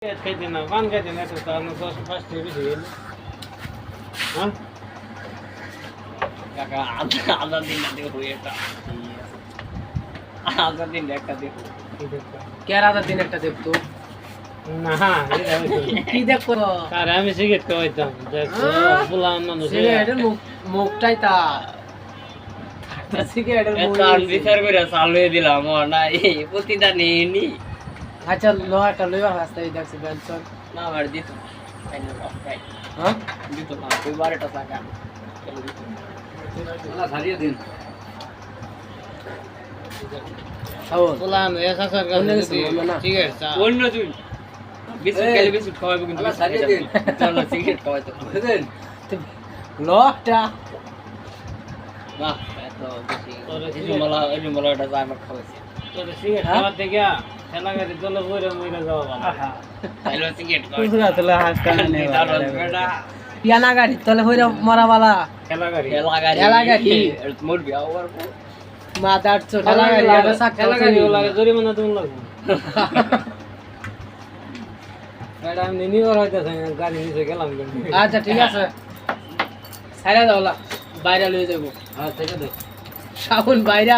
খাইতে না পান খাইতে না তো তাহলে 10-5 টাকা বেশি গেল হ্যাঁ কাকা আধা দিন না দেবো এটা আধা দিন একটা দেবো কে আধা দিন একটা দেখতো না এটা হইতো কি দেখো আরে আমি সিগারেট খাইতাম দেখো বলা মানুষ সিগারেটের মুখটাই তা সিগারেটের মুখ এটা আমি বিচার করে চালু হয়ে দিলাম না এই প্রতিটা নেইনি আচ্ছা লোহাটা লইবা রাস্তায় দেখছি বেঞ্চন না আমার দিত ফাইনাল অফ রাইট হ্যাঁ দিত না তুই 12টা টাকা চলো দিত না ছাড়িয়ে দিন খাও বলা এসা সরকার সিগারেট চা অন্য তুই বিস্কুট খেলে বিস্কুট খাওয়াবো কিন্তু ছাড়িয়ে দিন চলো সিগারেট খাওয়াইতো বুঝলেন লোহাটা বাহ এত বেশি এই মলাটা যা আমার খাওয়াইছে তোর সিগারেট খাওয়াতে গিয়া ঠেলা গাড়ি চলে বইরে মইরা যাওয়া ভালো তাইলে সিগারেট পুরা তোলা হাসটা নে বেটা পিয়ানা গাড়ি তলে হইরা মরাবালা ঠেলা গাড়ি ঠেলা গাড়ি মোর বিয়া ওর মাদার চো ঠেলা গাড়ি এটা সাক্কা ঠেলা গাড়ি লাগে জরিমানা তুমি লাগবে এটা আমি নিয়ে হইতাছে গাড়ি নিচে গেলাম আচ্ছা ঠিক আছে সাইরা দাওলা বাইরে লয়ে যাবো হ্যাঁ ঠিক আছে শাওন বাইরা